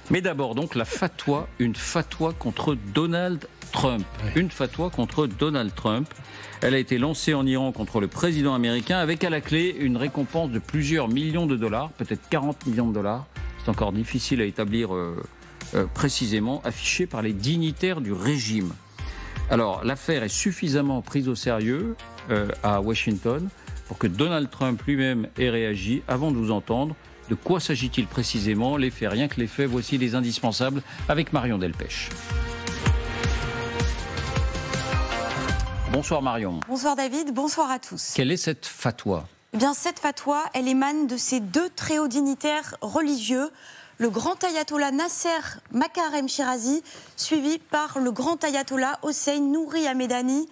Mais d'abord, donc, la fatwa, une fatwa contre Donald Trump. Une fatwa contre Donald Trump. Elle a été lancée en Iran contre le président américain avec à la clé une récompense de plusieurs millions de dollars, peut-être 40 millions de dollars. C'est encore difficile à établir précisément, affichée par les dignitaires du régime. Alors, l'affaire est suffisamment prise au sérieux à Washington pour que Donald Trump lui-même ait réagi. Avant de vous entendre, de quoi s'agit-il précisément? Les faits, rien que les faits, voici les indispensables avec Marion Delpech. Bonsoir Marion. Bonsoir David, bonsoir à tous. Quelle est cette fatwa? Eh bien, cette fatwa, elle émane de ces deux très hauts dignitaires religieux, le grand ayatollah Nasser Makarem Shirazi, suivi par le grand ayatollah Hossein Nouri Hamedani.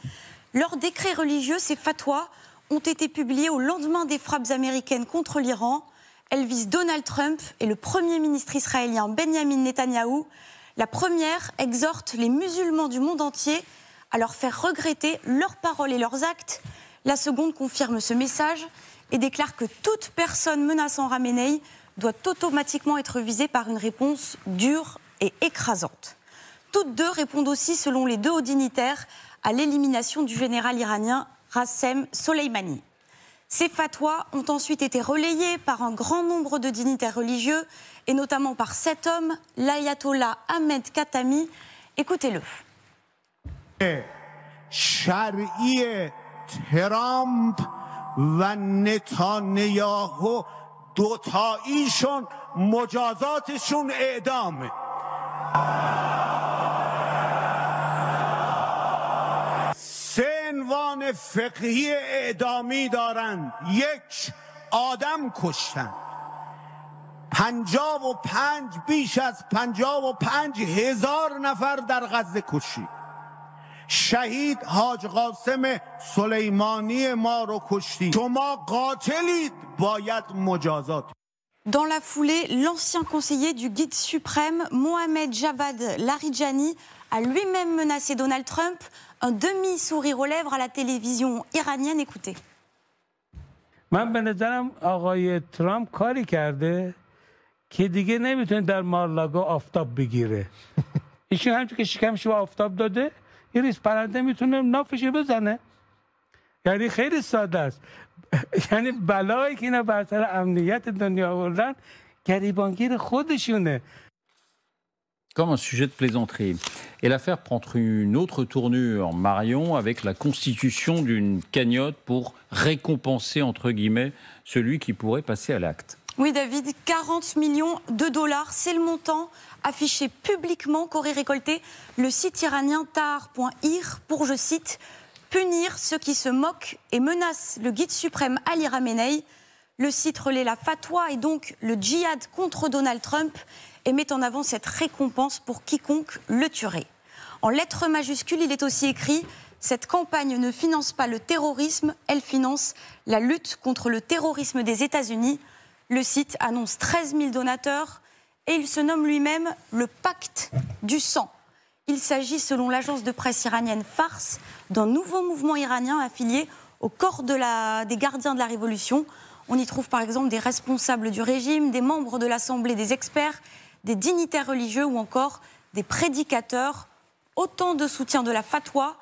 Leurs décrets religieux, ces fatwas, ont été publiés au lendemain des frappes américaines contre l'Iran. Elles visent Donald Trump et le Premier ministre israélien Benjamin Netanyahou. La première exhorte les musulmans du monde entier à leur faire regretter leurs paroles et leurs actes. La seconde confirme ce message et déclare que toute personne menaçant Khamenei doit automatiquement être visée par une réponse dure et écrasante. Toutes deux répondent aussi, selon les deux hauts dignitaires, à l'élimination du général iranien Qassem Soleimani. Ces fatwas ont ensuite été relayés par un grand nombre de dignitaires religieux, et notamment par cet homme, l'ayatollah Ahmed Khatami. Écoutez-le. شرعی ترامپ و نتانیاهو دوتاییشون مجازاتشون اعدامه. سه عنوان فقهی اعدامی دارن. یک، آدم کشتن. 55 بیش از 55,000 نفر در غزه کشی. شهید حاج قاسم سلیمانی ما رو کشتی. شما قاتلید، باید مجازات. Dans la foulée, l'ancien conseiller du guide suprême, Mohamed Javad Larijani, a lui-même menacé Donald Trump, un demi-sourire aux lèvres à la télévision iranienne. Écoutez. من به نظرم آقای ترامپ کاری کرده که دیگه نمیتونه در مارلاگو آفتاب بگیره. ایشون همچون که شکمش به آفتاب داده، یه ریز پرنده میتونه نافش بزنه. یعنی خیلی ساده است. یعنی بلایی که اینا بر سر امنیت دنیا آوردن گریبانگیر خودشونه. Comme un sujet de plaisanterie. Et l'affaire prend une autre tournure, Marion, avec la constitution d'une cagnotte pour récompenser, entre guillemets, celui qui pourrait passer à l'acte. Oui, David, 40 millions de dollars, c'est le montant affiché publiquement qu'aurait récolté le site iranien Tahar.ir pour, je cite, punir ceux qui se moquent et menacent le guide suprême Ali Khamenei. Le site relaie la fatwa et donc le djihad contre Donald Trump et met en avant cette récompense pour quiconque le tuerait. En lettres majuscules, il est aussi écrit « Cette campagne ne finance pas le terrorisme, elle finance la lutte contre le terrorisme des États-Unis ». Le site annonce 13 000 donateurs et il se nomme lui-même le Pacte du sang. Il s'agit, selon l'agence de presse iranienne Fars, d'un nouveau mouvement iranien affilié au corps des gardiens de la Révolution. On y trouve par exemple des responsables du régime, des membres de l'Assemblée des experts, des dignitaires religieux ou encore des prédicateurs. Autant de soutien de la fatwa.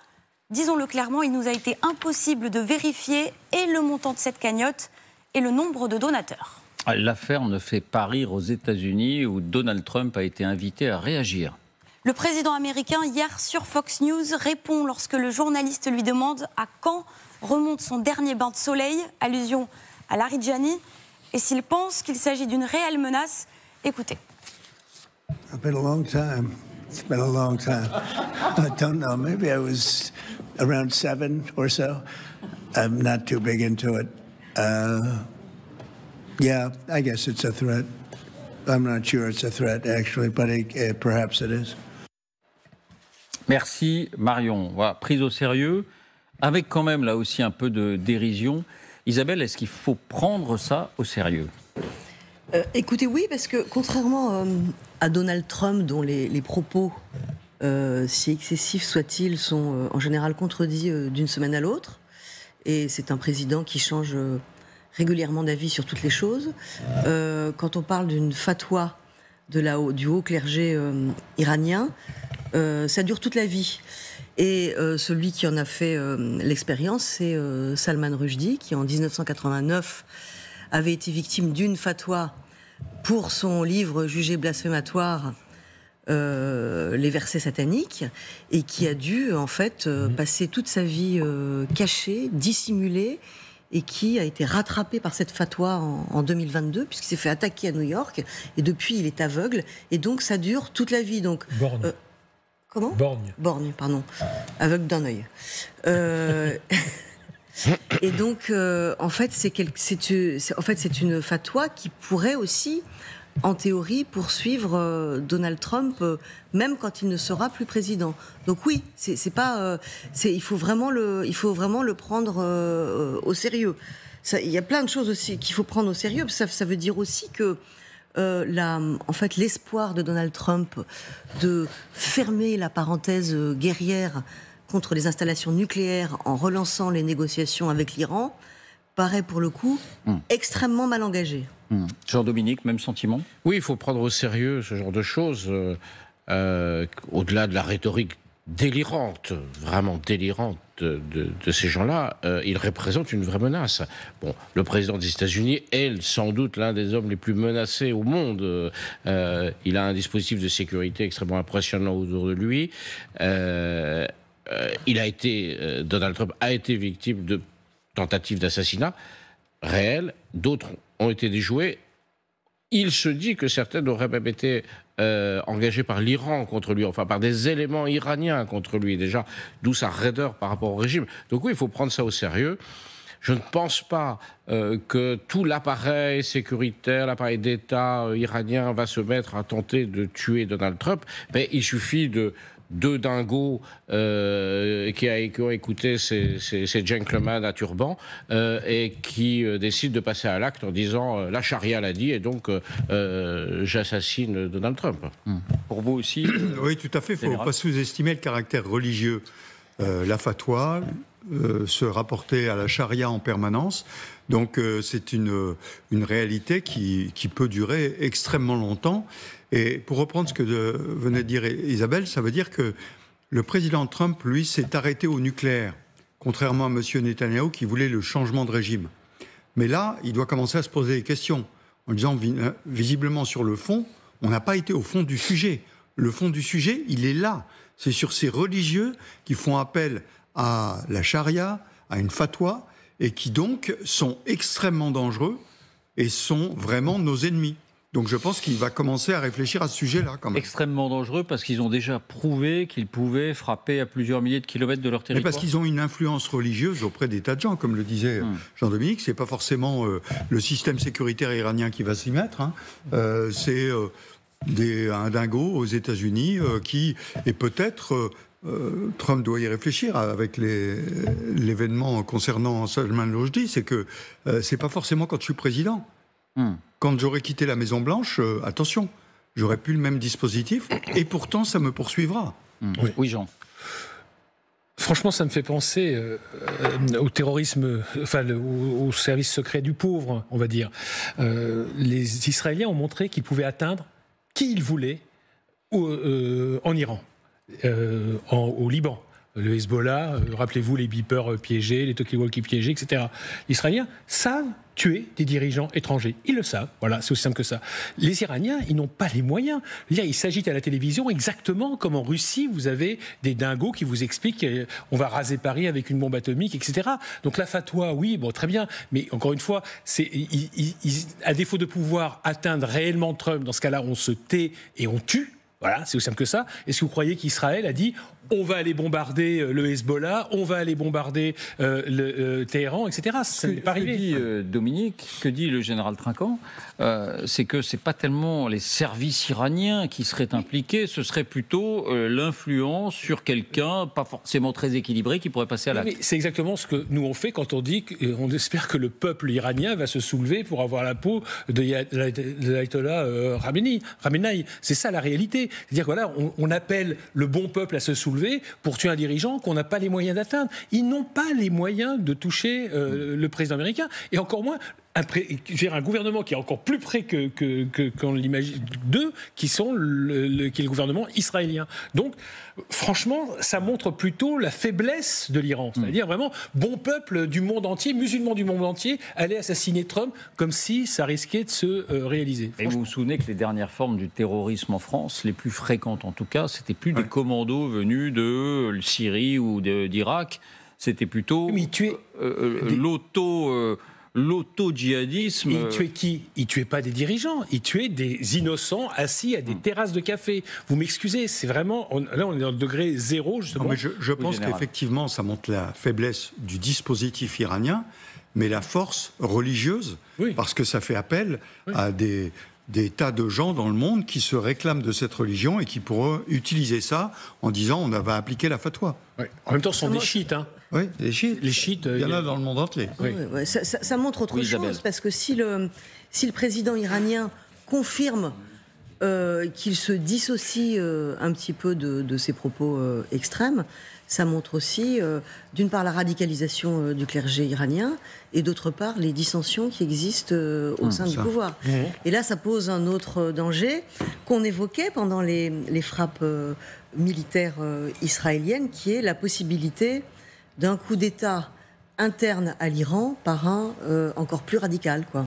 Disons-le clairement, il nous a été impossible de vérifier et le montant de cette cagnotte et le nombre de donateurs. L'affaire ne fait pas rire aux États-Unis où Donald Trump a été invité à réagir. Le président américain, hier sur Fox News, répond lorsque le journaliste lui demande à quand remonte son dernier bain de soleil, allusion à Larijani, et s'il pense qu'il s'agit d'une réelle menace. Écoutez. It's been a long time. It's been a long time. I don't know. Maybe I was around 7 or so. I'm not too big into it. Yeah, I guess it's a threat. I'm not sure it's a threat, actually, but perhaps it is. Merci Marion. Voilà, prise au sérieux, avec quand même là aussi un peu de dérision. Isabelle, est-ce qu'il faut prendre ça au sérieux ? Écoutez, oui, parce que contrairement à Donald Trump, dont les propos, si excessifs soient-ils, sont en général contredits d'une semaine à l'autre, et c'est un président qui change régulièrement d'avis sur toutes les choses. Quand on parle d'une fatwa du haut clergé iranien, ça dure toute la vie. Et celui qui en a fait l'expérience, c'est Salman Rushdie, qui en 1989 avait été victime d'une fatwa pour son livre jugé blasphématoire, les versets sataniques, et qui a dû en fait passer toute sa vie cachée, dissimulée, et qui a été rattrapé par cette fatwa en 2022, puisqu'il s'est fait attaquer à New York, et depuis il est aveugle, et donc ça dure toute la vie. Donc, comment ? Borgne, pardon. Aveugle d'un œil. Et donc, en fait, c'est une fatwa qui pourrait aussi, en théorie, poursuivre Donald Trump, même quand il ne sera plus président. Donc oui, il faut vraiment le prendre au sérieux. Il y a plein de choses aussi qu'il faut prendre au sérieux. Ça veut dire aussi que en fait, l'espoir de Donald Trump de fermer la parenthèse guerrière contre les installations nucléaires en relançant les négociations avec l'Iran paraît pour le coup extrêmement mal engagé. Jean-Dominique, même sentiment ? Oui, il faut prendre au sérieux ce genre de choses, au-delà de la rhétorique délirante, vraiment délirante de ces gens-là, ils représentent une vraie menace. Bon, le président des États-Unis est sans doute l'un des hommes les plus menacés au monde. Il a un dispositif de sécurité extrêmement impressionnant autour de lui. Donald Trump a été victime de tentatives d'assassinat réelles, d'autres ont été déjouées. Il se dit que certaines auraient même été engagées par l'Iran contre lui, enfin par des éléments iraniens contre lui déjà, d'où sa raideur par rapport au régime. Donc oui, il faut prendre ça au sérieux. Je ne pense pas que tout l'appareil sécuritaire, l'appareil d'État iranien va se mettre à tenter de tuer Donald Trump, mais il suffit de deux dingos qui ont écouté ces gentlemen à turban et qui décident de passer à l'acte en disant la charia l'a dit et donc j'assassine Donald Trump. Pour vous aussi Oui, tout à fait. Il ne faut pas sous-estimer le caractère religieux. La fatwa, se rapporter à la charia en permanence. Donc c'est une réalité qui peut durer extrêmement longtemps. Et pour reprendre ce que venait de dire Isabelle, ça veut dire que le président Trump, lui, s'est arrêté au nucléaire, contrairement à M. Netanyahou qui voulait le changement de régime. Mais là, il doit commencer à se poser des questions, en disant visiblement sur le fond, on n'a pas été au fond du sujet. Le fond du sujet, il est là. C'est sur ces religieux qui font appel à la charia, à une fatwa, et qui donc sont extrêmement dangereux et sont vraiment nos ennemis. Donc je pense qu'il va commencer à réfléchir à ce sujet-là quand même. Extrêmement dangereux parce qu'ils ont déjà prouvé qu'ils pouvaient frapper à plusieurs milliers de kilomètres de leur territoire. Mais parce qu'ils ont une influence religieuse auprès des tas de gens, comme le disait Jean-Dominique. C'est pas forcément le système sécuritaire iranien qui va s'y mettre. C'est un dingo aux États-Unis qui est peut-être... Trump doit y réfléchir avec l'événement concernant Salman Rushdie, c'est que c'est pas forcément quand je suis président. Quand j'aurai quitté la Maison-Blanche, attention, j'aurai plus le même dispositif et pourtant ça me poursuivra. Oui, Jean. Franchement, ça me fait penser au terrorisme, enfin au service secret du pauvre, on va dire. Les Israéliens ont montré qu'ils pouvaient atteindre qui ils voulaient en Iran. Au Liban, le Hezbollah, rappelez-vous les beepers piégés, les talkie-walkie piégés, etc. Les Israéliens savent tuer des dirigeants étrangers. Ils le savent. Voilà, c'est aussi simple que ça. Les Iraniens, ils n'ont pas les moyens. Ils s'agitent à la télévision exactement comme en Russie, vous avez des dingos qui vous expliquent on va raser Paris avec une bombe atomique, etc. Donc la fatwa, oui, bon, très bien. Mais encore une fois, à défaut de pouvoir atteindre réellement Trump, dans ce cas-là, on se tait et on tue. Voilà, c'est aussi simple que ça. Est-ce que vous croyez qu'Israël a dit on va aller bombarder le Hezbollah, on va aller bombarder le Téhéran, etc. Ça n'est pas arrivé. Que dit Dominique, que dit le général Trinquant, c'est que c'est pas tellement les services iraniens qui seraient impliqués, ce serait plutôt l'influence sur quelqu'un pas forcément très équilibré qui pourrait passer à l'acte. C'est exactement ce que nous on fait quand on dit qu'on espère que le peuple iranien va se soulever pour avoir la peau de l'ayatollah Khamenei. C'est ça la réalité. C'est-à-dire que voilà, on appelle le bon peuple à se soulever pour tuer un dirigeant qu'on n'a pas les moyens d'atteindre. Ils n'ont pas les moyens de toucher le président américain. Et encore moins, un gouvernement qui est encore plus près qu'on l'imagine d'eux, qui est le gouvernement israélien. Donc, franchement, ça montre plutôt la faiblesse de l'Iran. C'est-à-dire vraiment, bon peuple du monde entier, musulmans du monde entier, aller assassiner Trump comme si ça risquait de se réaliser. Et vous vous souvenez que les dernières formes du terrorisme en France, les plus fréquentes en tout cas, c'était plus des commandos venus de Syrie ou d'Irak, c'était plutôt l'auto-djihadisme. Il tuait qui? Il tuait pas des dirigeants, il tuait des innocents assis à des terrasses de café. Vous m'excusez, c'est vraiment... Là, on est dans le degré zéro, justement. Non, mais je pense qu'effectivement, ça montre la faiblesse du dispositif iranien, mais la force religieuse, parce que ça fait appel à des tas de gens dans le monde qui se réclament de cette religion et qui pourraient utiliser ça en disant on va appliquer la fatwa. Ouais. En même temps, ce sont des chiites. Hein. Oui, les chiites, il y en a dans le monde entier. Ça montre autre chose, parce que si le président iranien confirme qu'il se dissocie un petit peu de ses propos extrêmes, ça montre aussi, d'une part, la radicalisation du clergé iranien, et d'autre part, les dissensions qui existent au sein du pouvoir. Et là, ça pose un autre danger qu'on évoquait pendant les frappes militaires israéliennes, qui est la possibilité d'un coup d'État interne à l'Iran par un encore plus radical, quoi.